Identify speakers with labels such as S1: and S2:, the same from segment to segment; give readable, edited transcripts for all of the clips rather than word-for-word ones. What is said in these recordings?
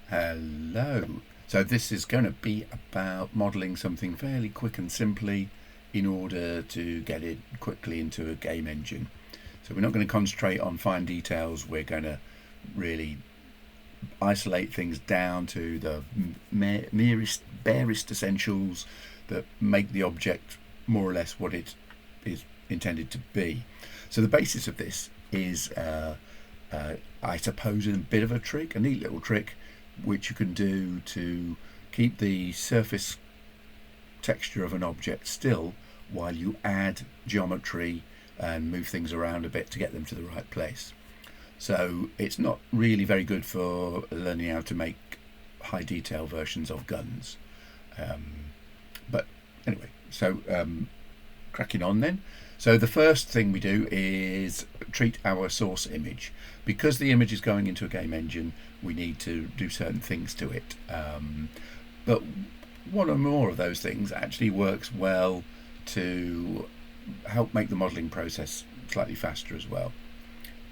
S1: Hello. So this is going to be about modelling something fairly quick and simply in order to get it quickly into a game engine. So we're not going to concentrate on fine details, we're going to really isolate things down to the merest, barest essentials that make the object more or less what it is intended to be. So the basis of this is, I suppose, a bit of a trick, a neat little trick, which you can do to keep the surface texture of an object still while you add geometry and move things around a bit to get them to the right place. So it's not really very good for learning how to make high detail versions of guns. But anyway, so cracking on then. So the first thing we do is treat our source image. Because the image is going into a game engine, we need to do certain things to it. But one or more of those things actually works well to help make the modelling process slightly faster as well.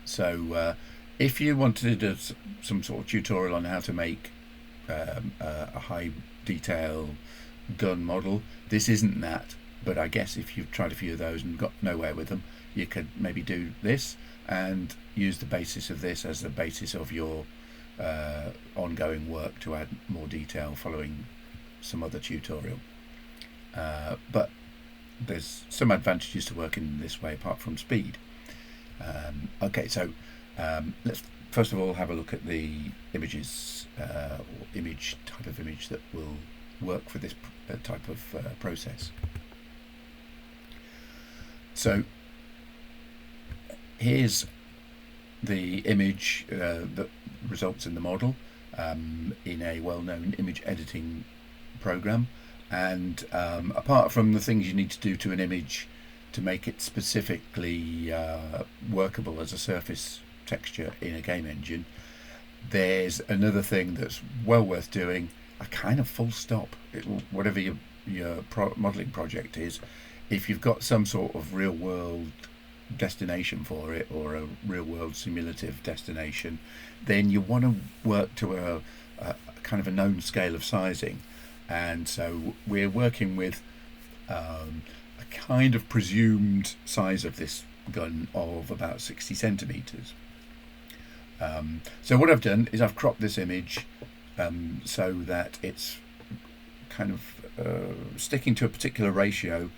S1: So if you wanted to do some sort of tutorial on how to make a high detail gun model, this isn't that. But I guess if you've tried a few of those and got nowhere with them, you could maybe do this and use the basis of this as the basis of your ongoing work to add more detail following some other tutorial. But there's some advantages to working this way apart from speed. Okay, so let's first of all have a look at the images or image type of image that will work for this type of process. So here's the image that results in the model in a well-known image editing program, and apart from the things you need to do to an image to make it specifically workable as a surface texture in a game engine, there's another thing that's well worth doing, a kind of full stop. Whatever your modelling project is, if you've got some sort of real world destination for it or a real world simulative destination, then you want to work to a kind of a known scale of sizing. And so we're working with a kind of presumed size of this gun of about 60 centimeters. So what I've done is I've cropped this image so that it's kind of sticking to a particular ratio,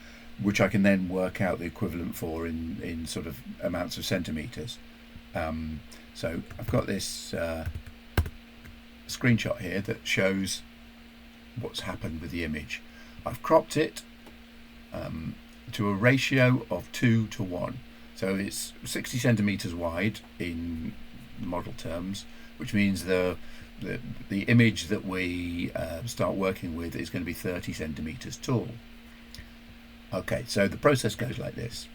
S1: which I can then work out the equivalent for in sort of amounts of centimeters. So I've got this screenshot here that shows what's happened with the image. I've cropped it to a ratio of 2:1. So it's 60 centimeters wide in model terms, which means the image that we start working with is going to be 30 centimeters tall. Okay, so the process goes like this.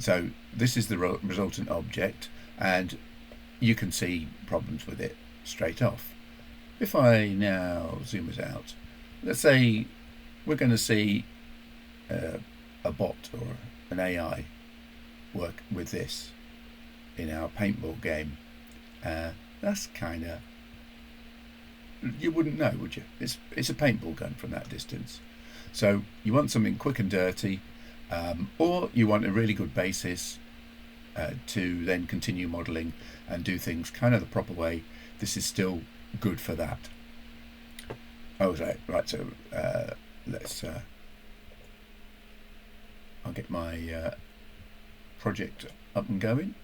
S1: So this is the resultant object, and you can see problems with it straight off. If I now zoom us out, let's say we're going to see a bot or an AI work with this in our paintball game. That's kind of, you wouldn't know, would you? It's a paintball gun from that distance. So you want something quick and dirty, or you want a really good basis to then continue modelling and do things kind of the proper way. This is still good for that. Oh, right. So let's. I'll get my project up and going.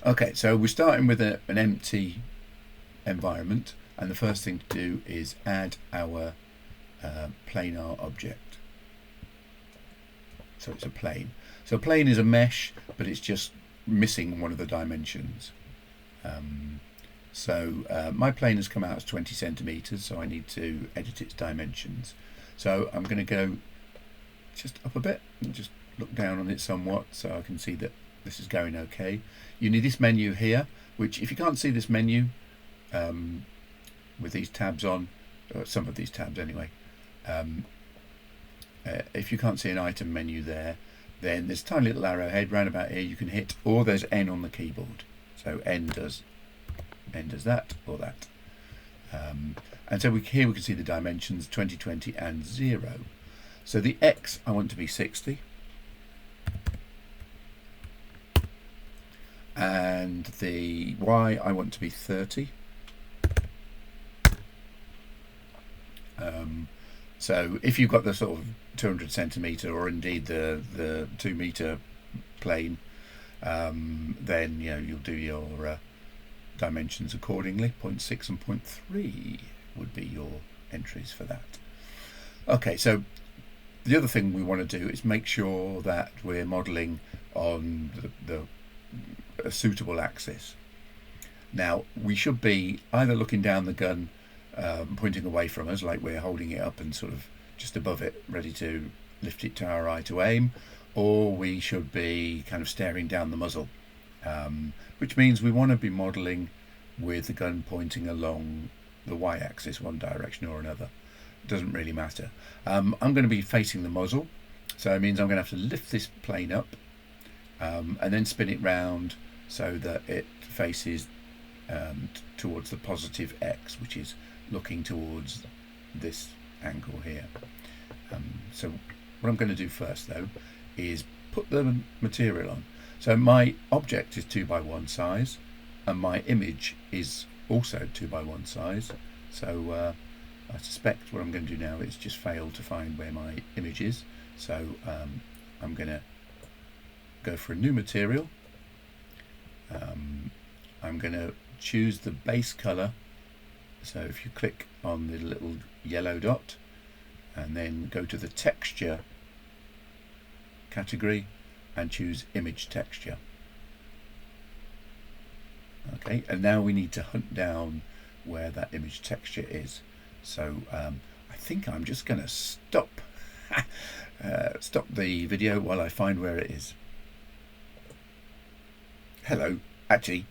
S1: Okay, so we're starting with an empty environment, and the first thing to do is add our planar object. So it's a plane. So a plane is a mesh, but it's just missing one of the dimensions. My plane has come out as 20 centimeters, so I need to edit its dimensions. So I'm going to go just up a bit and just look down on it somewhat so I can see that this is going okay. You need this menu here, which if you can't see this menu with these tabs on, or some of these tabs anyway, if you can't see an item menu there, then there's a tiny little arrowhead round about here you can hit, or there's N on the keyboard. So N does that or that. And so here we can see the dimensions 20, 20 and 0. So the X I want to be 60. And the Y I want to be 30. So if you've got the sort of 200 centimetre or indeed the 2 metre plane, then you'll do your dimensions accordingly. 0.6 and 0.3 would be your entries for that. Okay, so the other thing we want to do is make sure that we're modelling on a suitable axis. Now we should be either looking down the gun, pointing away from us like we're holding it up and sort of just above it, ready to lift it to our eye to aim, or we should be kind of staring down the muzzle, which means we want to be modelling with the gun pointing along the y-axis, one direction or another. It doesn't really matter. I'm going to be facing the muzzle, so it means I'm going to have to lift this plane up and then spin it round so that it faces towards the positive X, which is looking towards this angle here. So what I'm going to do first though is put the material on. So my object is 2x1 size and my image is also 2x1 size. So I suspect what I'm going to do now is just fail to find where my image is. So I'm going to go for a new material. I'm going to choose the base color. So if you click on the little yellow dot and then go to the texture category and choose image texture. Okay, and now we need to hunt down where that image texture is. So I think I'm just going to stop the video while I find where it is. Hello, actually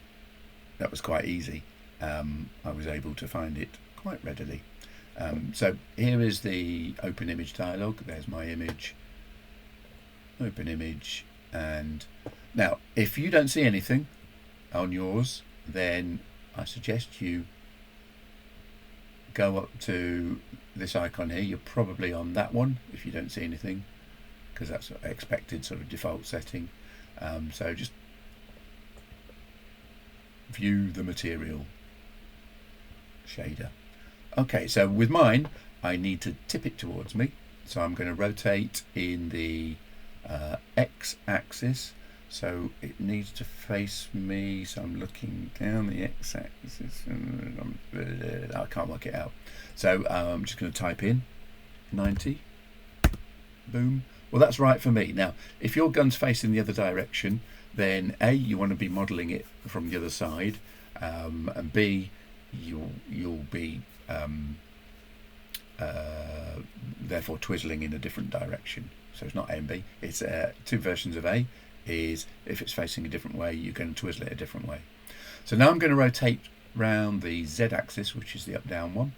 S1: that was quite easy. I was able to find it quite readily. So here is the open image dialog. There's my image, open image, and now if you don't see anything on yours, then I suggest you go up to this icon here. You're probably on that one if you don't see anything, because that's expected sort of default setting. So just view the material shader. Okay, so with mine I need to tip it towards me, so I'm going to rotate in the x-axis, so it needs to face me, so I'm looking down the x-axis and I can't work it out, so I'm just going to type in 90. Boom. Well, that's right for me. Now if your gun's facing the other direction, then A, you want to be modelling it from the other side, and B, you'll be therefore twizzling in a different direction. So it's not A and B, it's two versions of A. Is if it's facing a different way, you're going to twizzle it a different way. So now I'm going to rotate round the z-axis, which is the up-down one,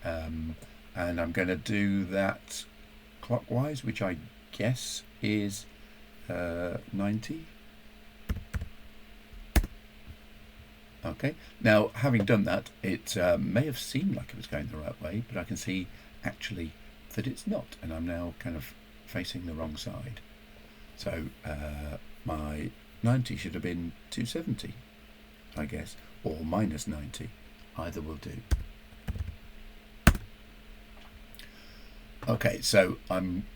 S1: and I'm going to do that clockwise, which I guess is 90. Okay, now having done that, it may have seemed like it was going the right way, but I can see actually that it's not, and I'm now kind of facing the wrong side. So my 90 should have been 270, I guess, or minus 90, either will do. Okay, so I'm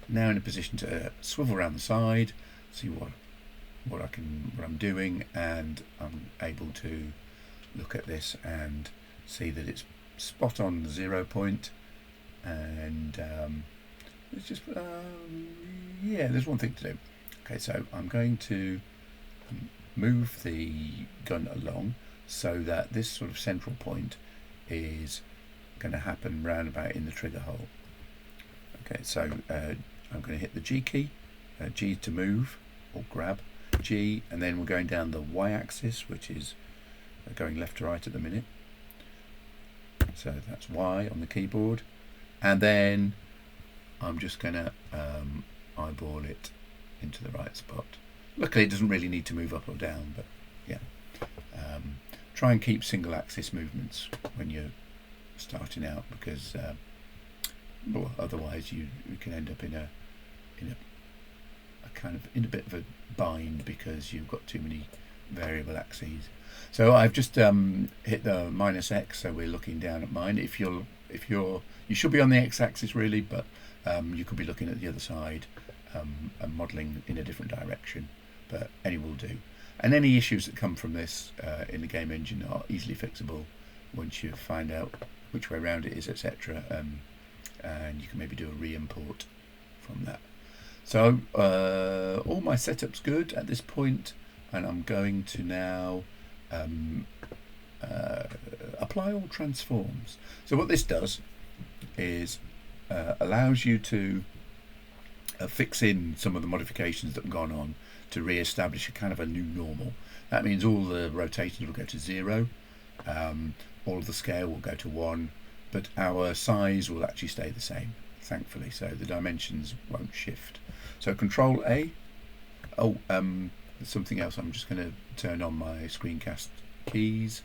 S1: now in a position to swivel around the side, see what I'm doing, and I'm able to look at this and see that it's spot on the 0 point, and it's just yeah, there's one thing to do. Okay, so I'm going to move the gun along so that this sort of central point is going to happen round about in the trigger hole. Okay, so I'm going to hit the G key, G to move or grab, G, and then we're going down the y-axis, which is going left to right at the minute. So that's Y on the keyboard, and then I'm just going to eyeball it into the right spot. Luckily it doesn't really need to move up or down, but yeah. Try and keep single axis movements when you're starting out, because well, otherwise you can end up in a bit of a bind because you've got too many variable axes. So I've just hit the -X, so we're looking down at mine. You should be on the x-axis really, but you could be looking at the other side and modelling in a different direction, but any will do. And any issues that come from this in the game engine are easily fixable once you find out which way around it is, etc. And you can maybe do a re-import from that. So all my setup's good at this point, and I'm going to now apply all transforms. So what this does is allows you to fix in some of the modifications that have gone on to re-establish a kind of a new normal. That means all the rotations will go to 0, all of the scale will go to 1, but our size will actually stay the same, thankfully, so the dimensions won't shift. So Control A. There's something else. I'm just going to turn on my screencast keys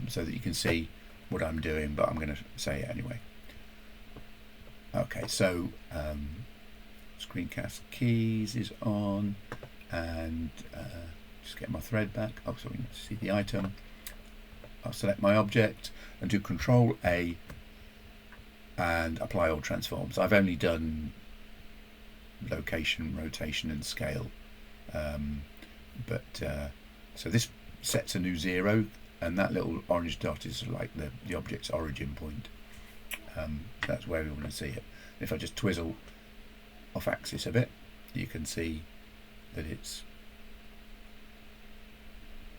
S1: so that you can see what I'm doing, but I'm going to say it anyway. Okay, so screencast keys is on, and just get my thread back. Oh, so we can see the item. I'll select my object and do Control A and apply all transforms. I've only done location, rotation and scale, so this sets a new 0, and that little orange dot is like the object's origin point. That's where we want to see it. If I just twizzle off axis a bit, you can see that it's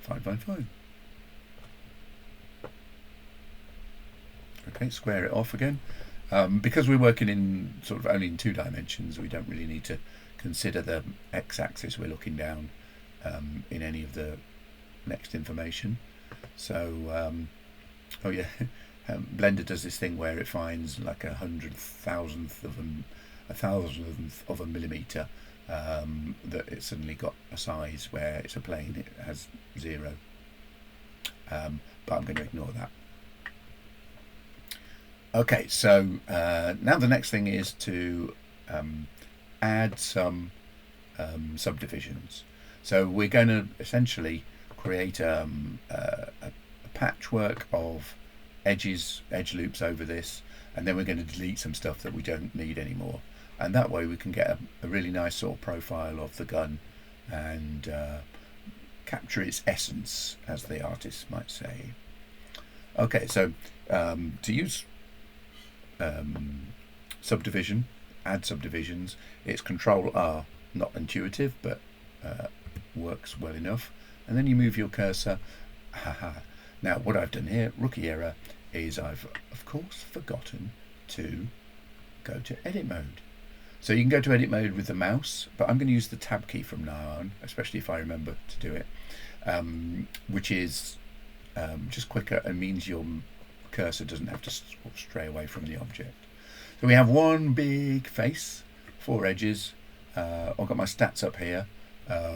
S1: fine. Okay, square it off again. Because we're working in sort of only in 2 dimensions, we don't really need to consider the x-axis we're looking down in any of the next information. So, oh yeah, Blender does this thing where it finds like 100,000th of a millimeter that it's suddenly got a size where it's a plane, it has 0. But I'm going to ignore that. Okay, so now the next thing is to add some subdivisions. So we're going to essentially create a patchwork of edge loops over this, and then we're going to delete some stuff that we don't need anymore. And that way we can get a really nice sort of profile of the gun and capture its essence, as the artist might say. Okay, so to use subdivision, add subdivisions, it's Control R, not intuitive, but works well enough. And then you move your cursor. Now what I've done here, rookie error, is I've of course forgotten to go to edit mode. So you can go to edit mode with the mouse, but I'm going to use the tab key from now on, especially if I remember to do it, which is just quicker and means your cursor doesn't have to stray away from the object. So we have one big face, 4 edges. I've got my stats up here,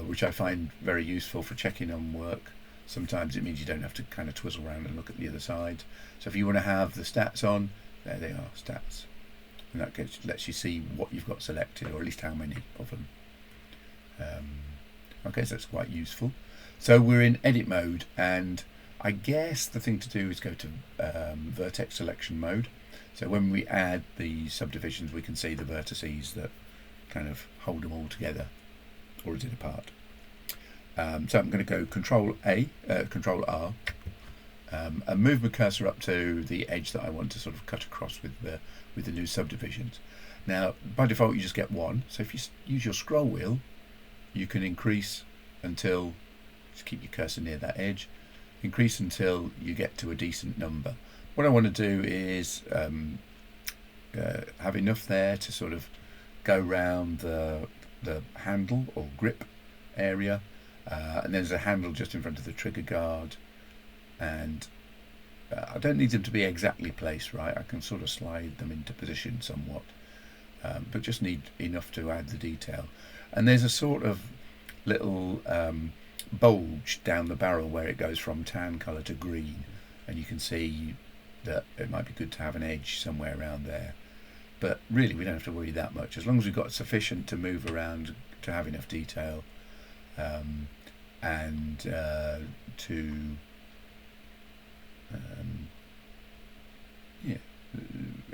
S1: which I find very useful for checking on work. Sometimes it means you don't have to kind of twizzle around and look at the other side. So if you want to have the stats on, there they are, stats. And that lets you see what you've got selected, or at least how many of them. Okay, so that's quite useful. So we're in edit mode, and I guess the thing to do is go to vertex selection mode. So when we add the subdivisions, we can see the vertices that kind of hold them all together, or is it apart? So I'm going to go Control R, and move my cursor up to the edge that I want to sort of cut across with the new subdivisions. Now, by default, you just get 1. So if you use your scroll wheel, you can increase until, just keep your cursor near that edge, increase until you get to a decent number. What I want to do is have enough there to sort of go round the handle or grip area, and there's a handle just in front of the trigger guard, and I don't need them to be exactly placed right. I can sort of slide them into position somewhat. but just need enough to add the detail. And there's a sort of little bulge down the barrel where it goes from tan colour to green, and you can see that it might be good to have an edge somewhere around there. But really we don't have to worry that much, as long as we've got sufficient to move around to have enough detail, and and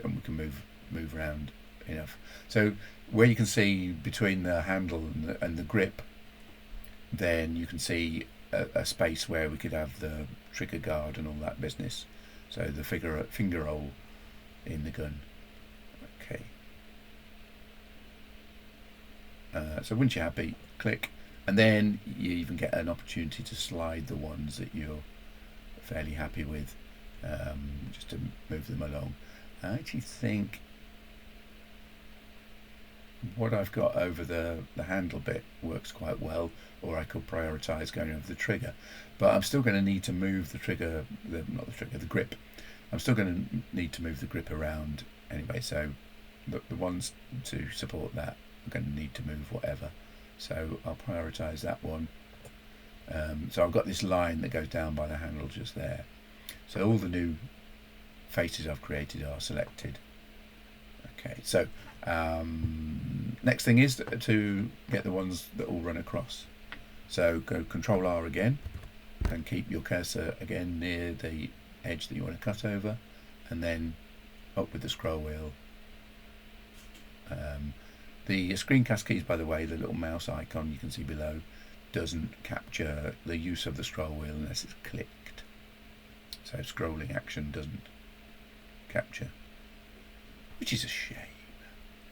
S1: we can move around enough. So where you can see between the handle and the grip, then you can see a space where we could have the trigger guard and all that business. So the finger roll in the gun. Okay. So once you're happy, click, and then you even get an opportunity to slide the ones that you're fairly happy with, just to move them along. I actually think what I've got over the handle bit works quite well, or I could prioritise going over the trigger, but I'm still going to need to move the trigger, the grip. I'm still going to need to move the grip around anyway, so the ones to support that are going to need to move whatever. So I'll prioritise that one. So I've got this line that goes down by the handle just there. So all the new faces I've created are selected. Okay, so next thing is to get the ones that all run across. So go Control R again, and keep your cursor again near the edge that you want to cut over, and then up with the scroll wheel. The screencast keys, by the way, the little mouse icon you can see below, doesn't capture the use of the scroll wheel unless it's clicked. So scrolling action doesn't capture, which is a shame.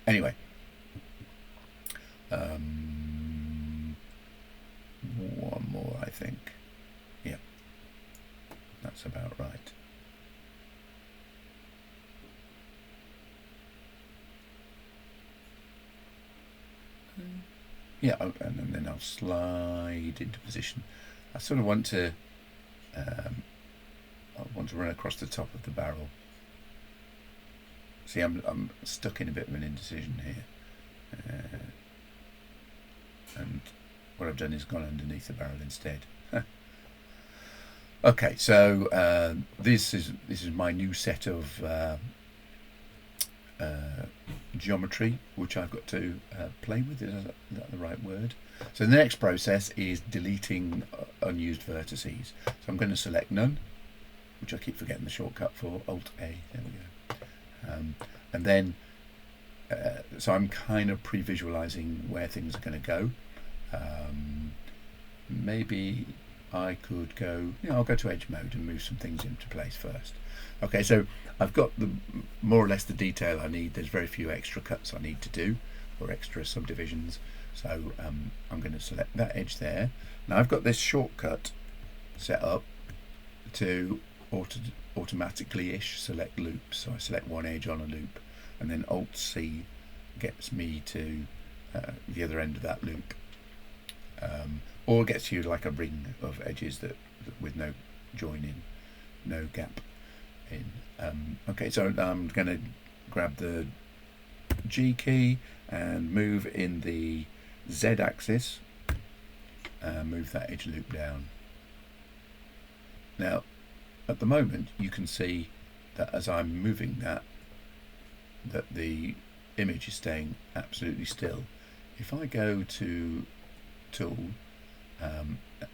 S1: Anyway, one more, I think. Yeah, that's about right. Yeah, and then I'll slide into position. I sort of want to run across the top of the barrel. See, I'm stuck in a bit of an indecision here, and what I've done is gone underneath the barrel instead. Okay, so this is my new set of geometry, which I've got to play with. Is that the right word? So the next process is deleting unused vertices. So I'm going to select none, which I keep forgetting the shortcut for, Alt A. There we go. And then, so I'm kind of pre-visualizing where things are going to go. Maybe I could go, I'll go to edge mode and move some things into place first. Okay, so I've got more or less the detail I need. There's very few extra cuts I need to do, or extra subdivisions. So I'm going to select that edge there. Now I've got this shortcut set up to automatically-ish select loops. So I select one edge on a loop, and then Alt C gets me to the other end of that loop, or gets you like a ring of edges that with no join in, no gap in. Okay, so I'm going to grab the G key and move in the Z axis, move that edge loop down. Now at the moment you can see that as I'm moving that the image is staying absolutely still. If I go to Tool,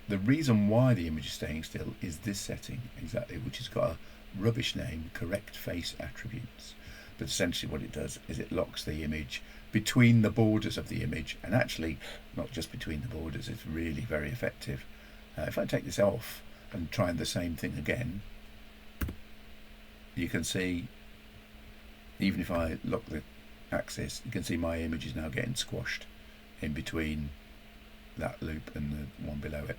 S1: the reason why the image is staying still is this setting exactly, which has got a rubbish name, correct face attributes. But essentially what it does is it locks the image between the borders of the image, and actually not just between the borders, it's really very effective. If I take this off and try the same thing again, you can see, even if I lock the axis, you can see my image is now getting squashed in between that loop and the one below it.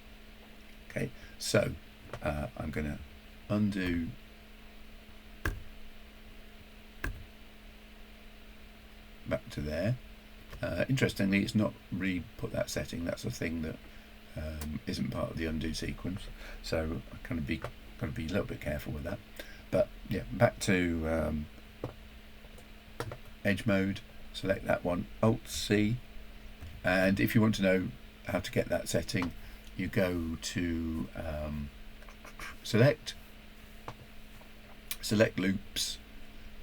S1: Okay, so I'm going to undo back to there. Interestingly, it's not re-put that setting. That's a thing that isn't part of the undo sequence, so I kind of got to be a little bit careful with that. But yeah, back to edge mode, select that one, Alt-C, and if you want to know how to get that setting, you go to select loops,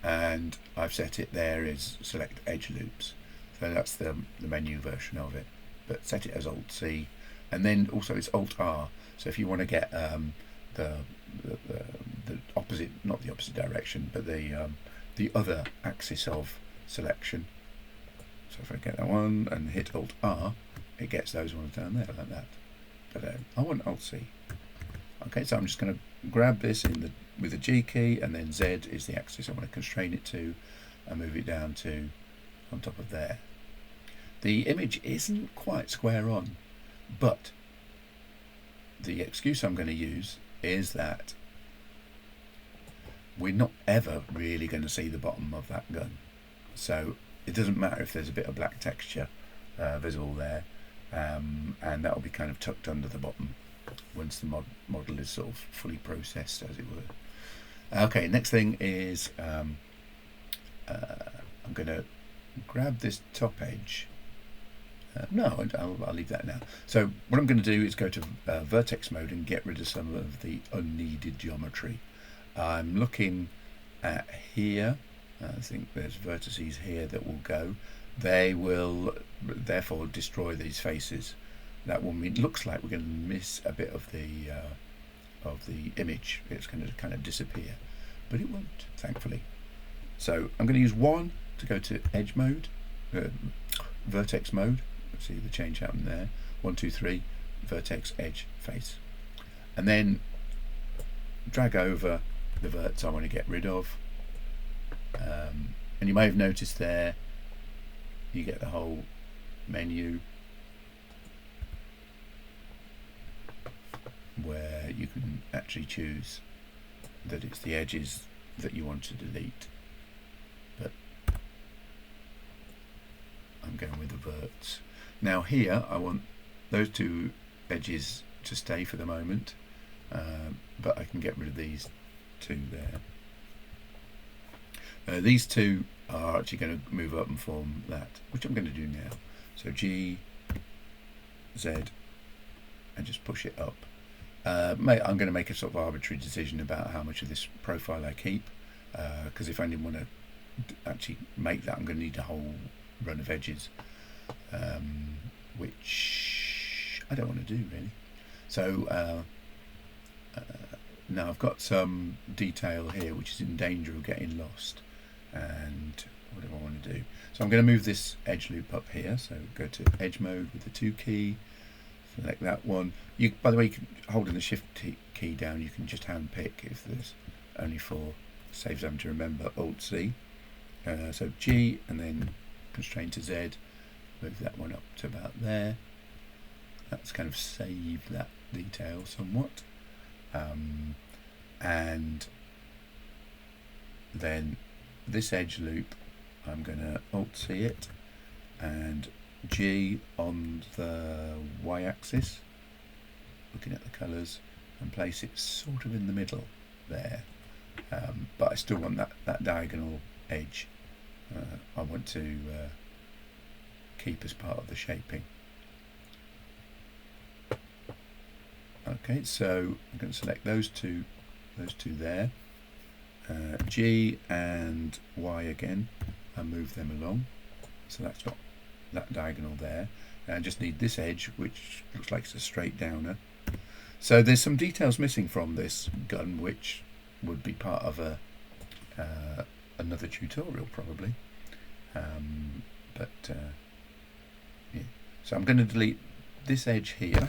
S1: and I've set it there as select edge loops, so that's the menu version of it, but set it as Alt-C, and then also it's Alt-R, so if you want to get the opposite, not the opposite direction, but the other axis of selection. So if I get that one and hit Alt-R, it gets those ones down there like that. But I want Alt-C. Okay, so I'm just going to grab this with the G key, and then Z is the axis I want to constrain it to, and move it down to on top of there. The image isn't quite square on, but the excuse I'm going to use is that we're not ever really going to see the bottom of that gun. So it doesn't matter if there's a bit of black texture visible there, and that will be kind of tucked under the bottom once the model is sort of fully processed, as it were. Okay, next thing is I'm going to grab this top edge. No, I'll leave that now. So what I'm going to do is go to vertex mode and get rid of some of the unneeded geometry. I'm looking at here. I think there's vertices here that will go. They will therefore destroy these faces. That will mean, looks like we're going to miss a bit of the image. It's going to kind of disappear, but it won't, thankfully. So I'm going to use 1 to go to edge mode, vertex mode. See the change happened there. 1, 2, 3, vertex, edge, face, and then drag over the verts I want to get rid of. And you may have noticed there, you get the whole menu where you can actually choose that it's the edges that you want to delete, but I'm going with the verts. Now here I want those two edges to stay for the moment, but I can get rid of these two there. These two are actually going to move up and form that, which I'm going to do now. So G, Z, and just push it up. I'm going to make a sort of arbitrary decision about how much of this profile I keep, because if I didn't want to actually make that, I'm going to need a whole run of edges, which I don't want to do really. So now I've got some detail here which is in danger of getting lost, and what do I want to do? So I'm going to move this edge loop up here, so go to edge mode with the 2 key, select that one. You, by the way, you can, holding the shift key down, you can just hand pick if there's only 4, saves them to remember. Alt-C, so G, and then constrain to Z, move that one up to about there. That's kind of saved that detail somewhat, and then this edge loop, I'm going to Alt-C it and G on the y-axis, looking at the colours, and place it sort of in the middle there, but I still want that diagonal edge I want to keep as part of the shaping. Okay, so I'm going to select those two there, G and Y again, and move them along. So that's got that diagonal there. And I just need this edge, which looks like it's a straight downer. So there's some details missing from this gun, which would be part of another tutorial probably. Yeah. So I'm going to delete this edge here,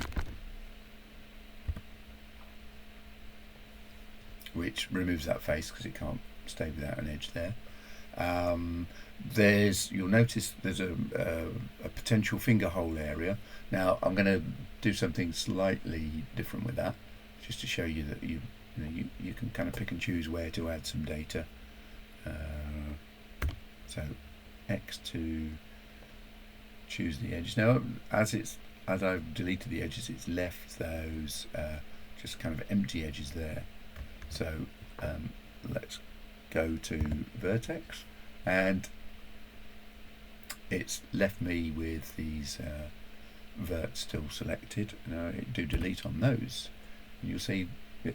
S1: which removes that face because it can't stay without an edge there. You'll notice there's a potential finger hole area. Now I'm going to do something slightly different with that, just to show you that you can kind of pick and choose where to add some data. So X to choose the edges. Now as I've deleted the edges, it's left those just kind of empty edges there. So let's go to vertex, and it's left me with these verts still selected. Now I do delete on those, and you'll see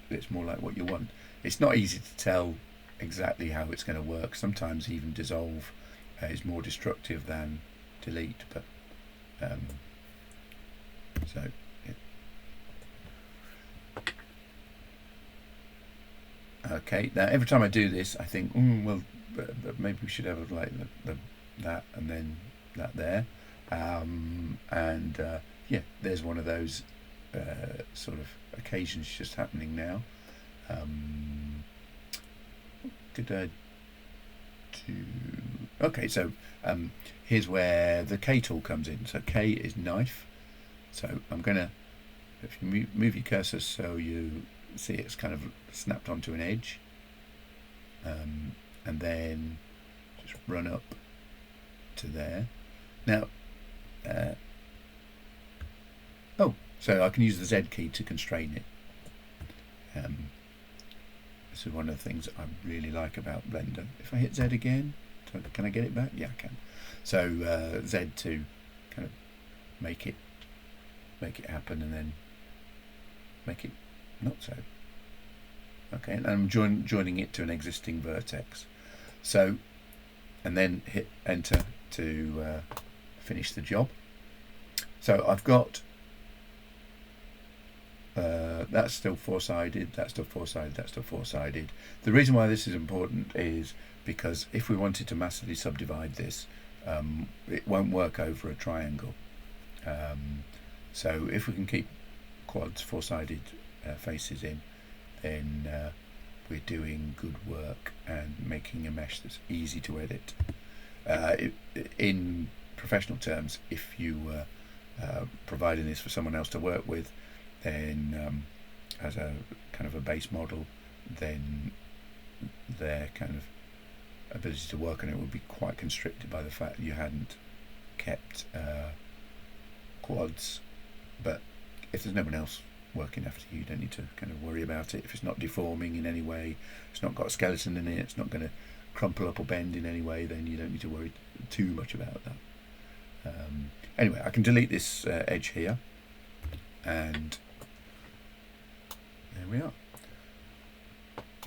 S1: it's more like what you want. It's not easy to tell exactly how it's going to work. Sometimes even dissolve is more destructive than delete, but so yeah. Okay, now every time I do this I think well maybe we should have like that and then that there, and yeah, there's one of those sort of occasions just happening now. Could I do? Okay, so here's where the K tool comes in. So K is knife. So I'm gonna, if you move your cursor so you see it's kind of snapped onto an edge, and then just run up to there. Now, so I can use the Z key to constrain it. This is one of the things I really like about Blender. If I hit Z again, can I get it back? Yeah, I can. So Z to kind of make it happen, and then make it not so. Okay, and I'm joining it to an existing vertex. So, and then hit enter to finish the job. So I've got that's still four-sided, that's still four-sided, that's still four-sided. The reason why this is important is because if we wanted to massively subdivide this, it won't work over a triangle. So if we can keep quads, four-sided faces in, then we're doing good work and making a mesh that's easy to edit. In professional terms, if you were providing this for someone else to work with, then as a kind of a base model, then their kind of ability to work on it would be quite constricted by the fact that you hadn't kept quads. But if there's no one else working after you, you don't need to kind of worry about it. If it's not deforming in any way, it's not got a skeleton in it, it's not going to crumple up or bend in any way, then you don't need to worry too much about that. Anyway, I can delete this edge here, and there we are.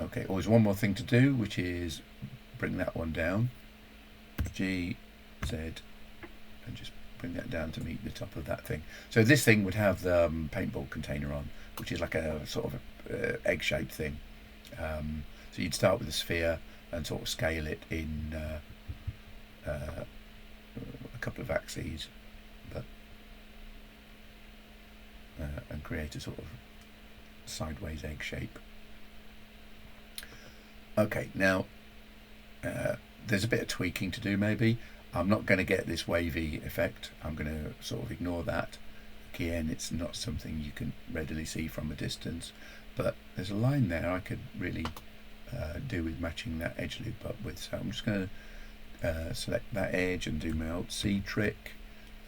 S1: Okay, always one more thing to do, which is bring that one down, G, Z, and just bring that down to meet the top of that thing. So this thing would have the paintball container on, which is like a sort of egg-shaped thing. So you'd start with a sphere and sort of scale it in a couple of axes, but and create a sort of sideways egg shape. Okay, now there's a bit of tweaking to do maybe. I'm not going to get this wavy effect. I'm going to sort of ignore that. Again, it's not something you can readily see from a distance, but there's a line there I could really do with matching that edge loop up with. So I'm just going to select that edge and do my Alt C trick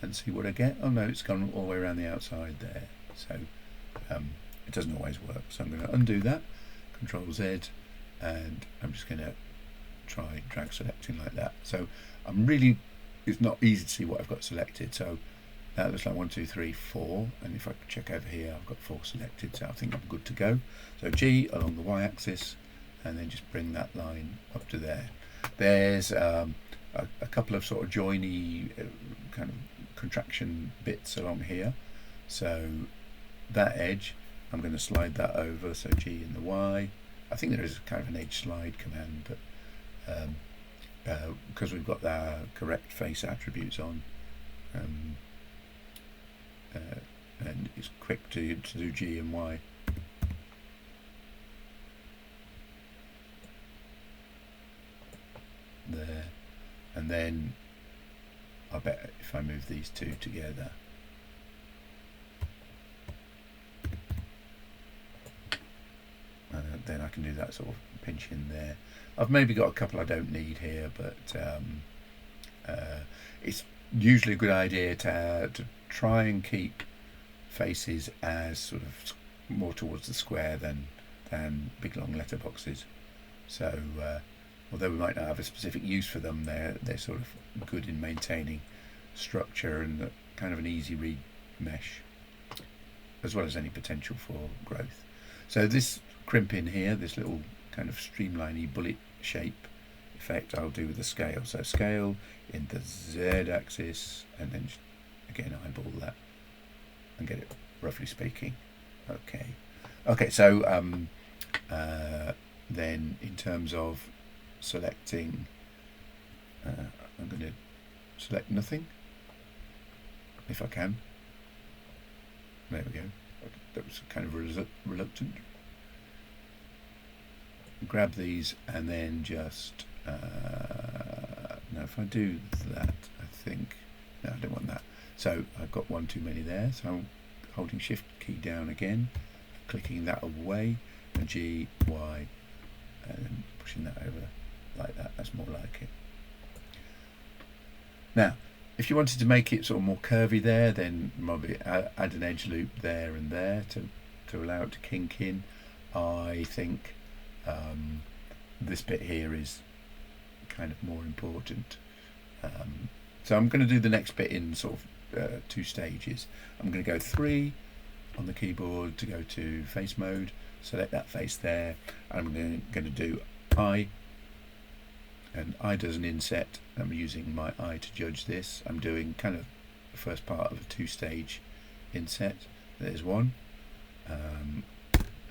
S1: and see what I get. Oh no, it's gone all the way around the outside there. So it doesn't always work. So I'm going to undo that, Control Z, and I'm just going to try drag selecting like that. So it's not easy to see what I've got selected. So that looks like 1, 2, 3, 4, and if I check over here, I've got 4 selected, so I think I'm good to go. So G along the y-axis, and then just bring that line up to there. There's a couple of sort of joiny kind of contraction bits along here. So that edge, I'm going to slide that over, so G and the Y. I think there is kind of an edge slide command, but because we've got our correct face attributes on, and it's quick to do G and Y. There, and then I bet if I move these two together, then I can do that sort of pinch in there. I've maybe got a couple I don't need here, but it's usually a good idea to try and keep faces as sort of more towards the square than big long letterboxes. So although we might not have a specific use for them, they're sort of good in maintaining structure and kind of an easy read mesh, as well as any potential for growth. So this crimp in here, this little kind of streamliney bullet shape effect, I'll do with the scale. So scale in the Z axis, and then again eyeball that and get it roughly speaking. Okay, so then in terms of selecting, I'm going to select nothing if I can. There we go. That was kind of reluctant. Grab these and then just now if I do that, I think no, I don't want that. So I've got one too many there, so I'm holding shift key down again, clicking that away, and G, Y, and then pushing that over like that. That's more like it. Now if you wanted to make it sort of more curvy there, then maybe add an edge loop there and there to allow it to kink in. I think this bit here is kind of more important. So I'm going to do the next bit in sort of 2 stages. I'm going to go 3 on the keyboard to go to face mode, select that face there. I'm going to do I, and I does an inset. I'm using my eye to judge this. I'm doing kind of the first part of a 2-stage inset. There's one.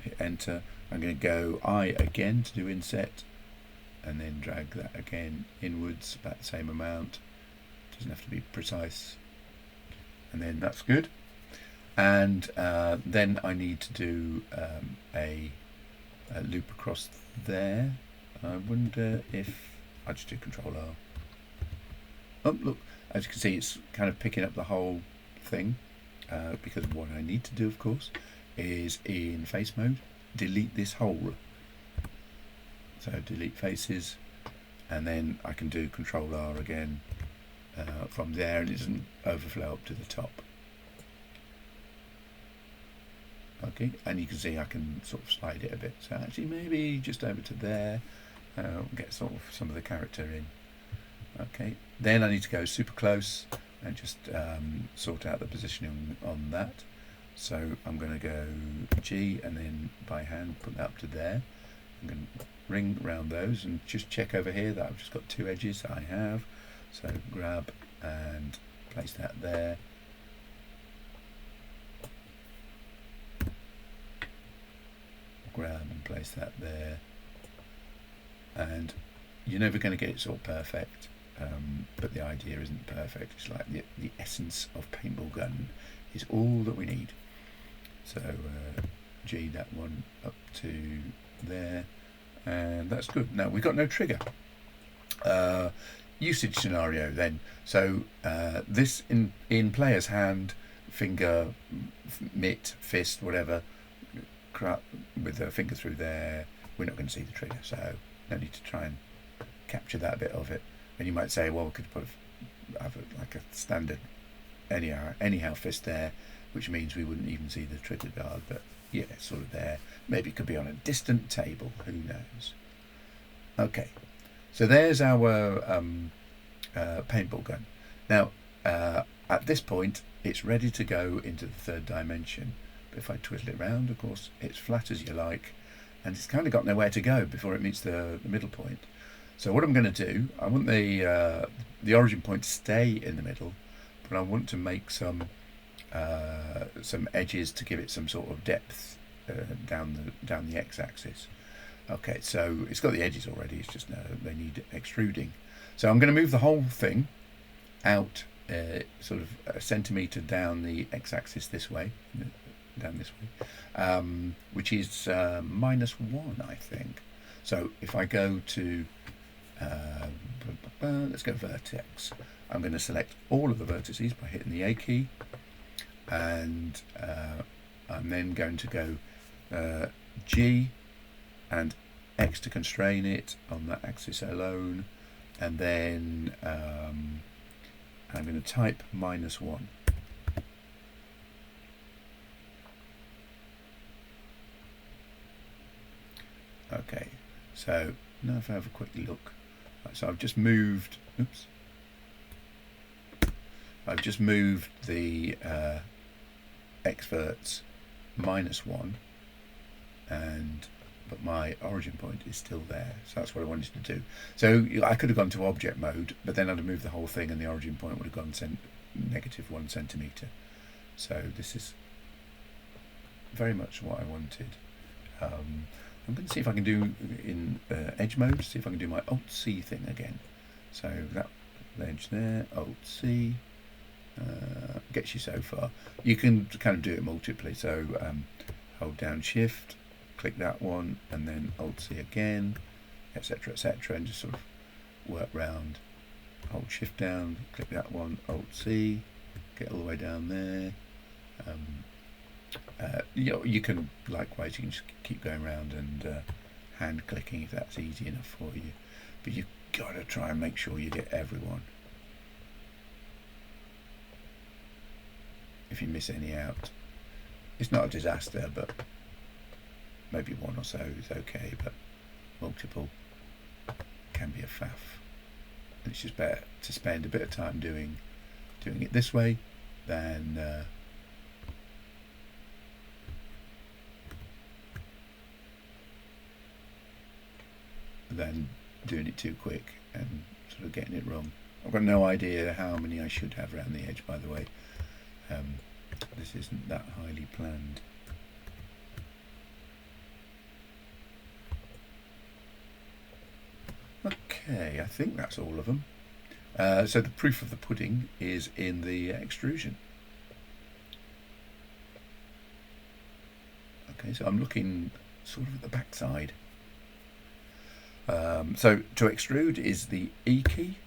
S1: Hit enter. I'm going to go I again to do inset, and then drag that again inwards about the same amount. Doesn't have to be precise. And then that's good. And then I need to do a loop across there. I wonder if I just do Control R. Oh, look, as you can see, it's kind of picking up the whole thing, because what I need to do, of course, is in face mode, delete this whole. So delete faces, and then I can do Control R again from there, and it doesn't overflow up to the top. Okay, and you can see I can sort of slide it a bit. So actually maybe just over to there, get sort of some of the character in. Okay, then I need to go super close and just sort out the positioning on that. So I'm going to go G and then by hand put that up to there. I'm going to ring around those and just check over here that I've just got 2 edges. I have. So grab and place that there. Grab and place that there. And you're never going to get it sort of perfect, but the idea isn't perfect. It's like the essence of paintball gun is all that we need. So G that one up to there, and that's good. Now we've got no trigger. Usage scenario then. So this in player's hand, finger, mitt, fist, whatever, with the finger through there, we're not going to see the trigger, so no need to try and capture that bit of it. And you might say, well, we could have like a standard anyhow fist there, which means we wouldn't even see the trigger guard, but yeah, it's sort of there. Maybe it could be on a distant table, who knows. Okay, so there's our paintball gun. Now at this point it's ready to go into the 3rd dimension, but if I twiddle it around, of course it's flat as you like, and it's kind of got nowhere to go before it meets the middle point. So what I'm going to do, I want the origin point to stay in the middle, but I want to make some edges to give it some sort of depth down the x-axis. Okay, so it's got the edges already, it's just they need extruding. So I'm going to move the whole thing out sort of a centimetre down the x-axis this way, down this way, which is -1, I think. So if I go to let's go vertex, I'm going to select all of the vertices by hitting the A key, and I'm then going to go G and X to constrain it on that axis alone, and then I'm going to type -1. Okay, so Now if I have a quick look. Right, so I've just moved, oops. I've just moved the X-verts -1, but my origin point is still there, so that's what I wanted to do. So I could have gone to object mode, but then I'd have moved the whole thing and the origin point would have gone -1 centimetre. So this is very much what I wanted. I'm going to see if I can do in edge mode, see if I can do my Alt-C thing again. So that edge there, Alt-C, gets you so far. You can kind of do it multiply, so hold down Shift, click that one, and then Alt-C again, etc, etc, and just sort of work round. Hold Shift down, click that one, Alt-C, get all the way down there. You can likewise, you can just keep going around and hand clicking if that's easy enough for you, but you've got to try and make sure you get everyone. If you miss any out, it's not a disaster, but maybe one or so is okay, but multiple can be a faff. And it's just better to spend a bit of time doing it this way than doing it too quick and sort of getting it wrong. I've got no idea how many I should have around the edge, by the way. This isn't that highly planned. Okay, I think that's all of them. So the proof of the pudding is in the extrusion. Okay, so I'm looking sort of at the back side. So to extrude is the E key,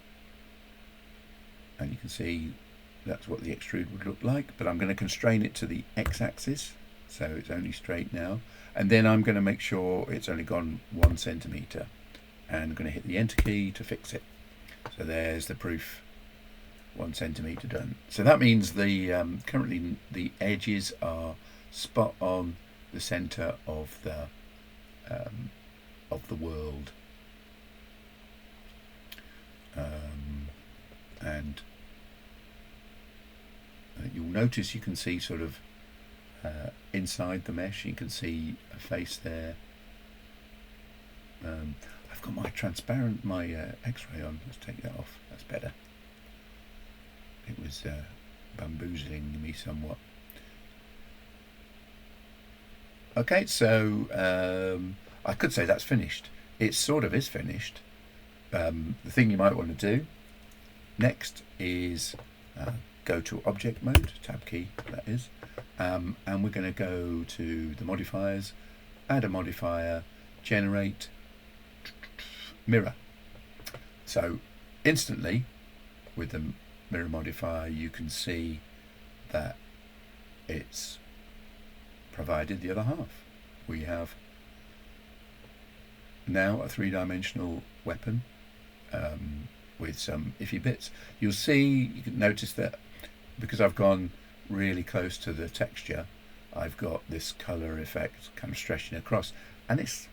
S1: and you can see that's what the extrude would look like, but I'm going to constrain it to the x-axis, so it's only straight now, and then I'm going to make sure it's only gone 1 centimetre, and I'm going to hit the enter key to fix it. So there's the proof, 1 centimetre done. So that means the currently the edges are spot on the centre of the world, and you'll notice you can see sort of inside the mesh, you can see a face there. I've got my transparent, my x-ray on. Let's take that off, that's better. It was bamboozling me somewhat. Okay, so I could say that's finished. It sort of is finished. The thing you might want to do next is go to object mode, tab key that is, and we're going to go to the modifiers, add a modifier, generate mirror. So instantly with the mirror modifier you can see that it's provided the other half. We have now a 3-dimensional weapon with some iffy bits. You can notice that because I've gone really close to the texture, I've got this colour effect kind of stretching across, and it's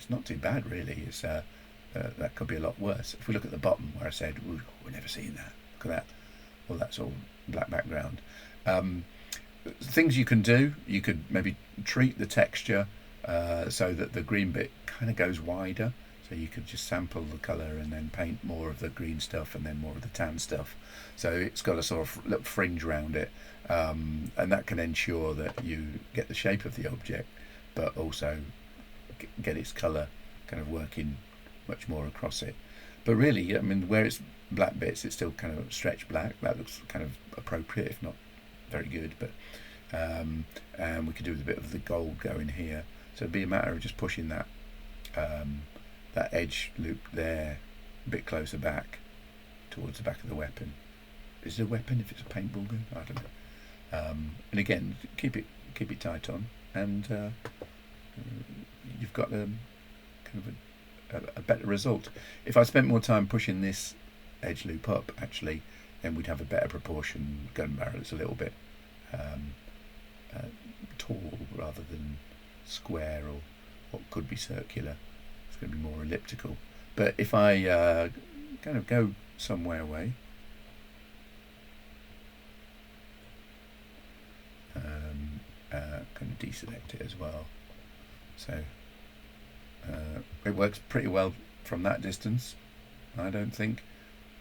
S1: not too bad really. It's that could be a lot worse. If we look at the bottom where I said we're never seeing that, look at that. Well, that's all black background. Things you can do, you could maybe treat the texture so that the green bit kind of goes wider. So you could just sample the colour and then paint more of the green stuff and then more of the tan stuff. So it's got a sort of little fringe around it, and that can ensure that you get the shape of the object, but also get its colour kind of working much more across it. But really, I mean, where it's black bits, it's still kind of stretched black. That looks kind of appropriate, if not very good. But and we could do with a bit of the gold going here. So it'd be a matter of just pushing that that edge loop there a bit closer back towards the back of the weapon. Is it a weapon if it's a paintball gun? I don't know. And again, keep it tight on, and you've got kind of a better result. If I spent more time pushing this edge loop up, actually, then we'd have a better proportion gun barrel. It's a little bit tall rather than square or what could be circular. It's going to be more elliptical. But if I kind of go somewhere away, kind of deselect it as well. So it works pretty well from that distance. I don't think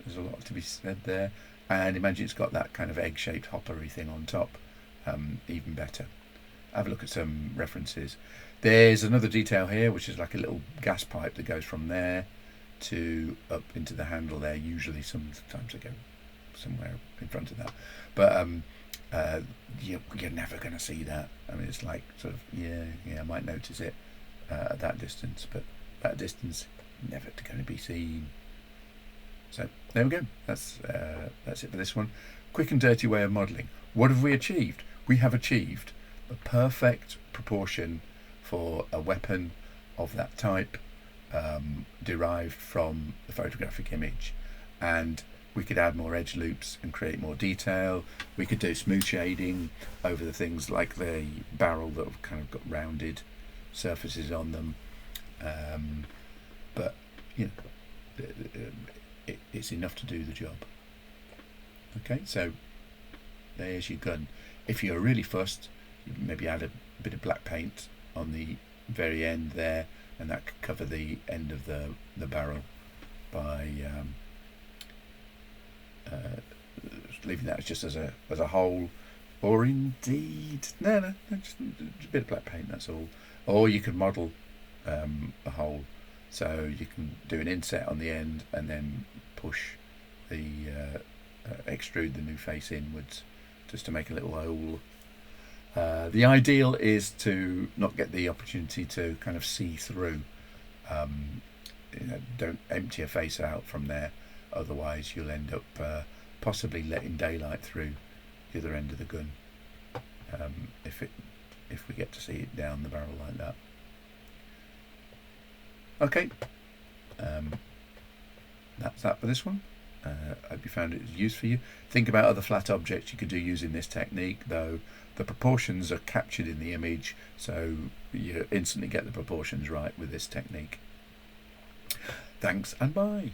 S1: there's a lot to be said there. And imagine it's got that kind of egg-shaped hoppery thing on top. Even better. Have a look at some references. There's another detail here, which is like a little gas pipe that goes from there to up into the handle there. Usually, sometimes I go somewhere in front of that, but you're never going to see that. I mean, it's like sort of I might notice it at that distance, but that distance never going to be seen. So there we go. That's it for this one. Quick and dirty way of modelling. What have we achieved? We have achieved a perfect proportion for a weapon of that type, derived from the photographic image, and we could add more edge loops and create more detail. We could do smooth shading over the things like the barrel that have kind of got rounded surfaces on them, but it's enough to do the job. Okay, so there's your gun. If you're really fussed, you maybe add a bit of black paint on the very end there, and that could cover the end of the barrel by leaving that just as a hole, or indeed no, just a bit of black paint, that's all. Or you could model a hole, so you can do an inset on the end and then push the extrude the new face inwards just to make a little hole. The ideal is to not get the opportunity to kind of see through. Don't empty a face out from there, otherwise you'll end up possibly letting daylight through the other end of the gun, if we get to see it down the barrel like that. Okay, that's that for this one. I hope you found it was useful for you. Think about other flat objects you could do using this technique, though the proportions are captured in the image, so you instantly get the proportions right with this technique. Thanks and bye.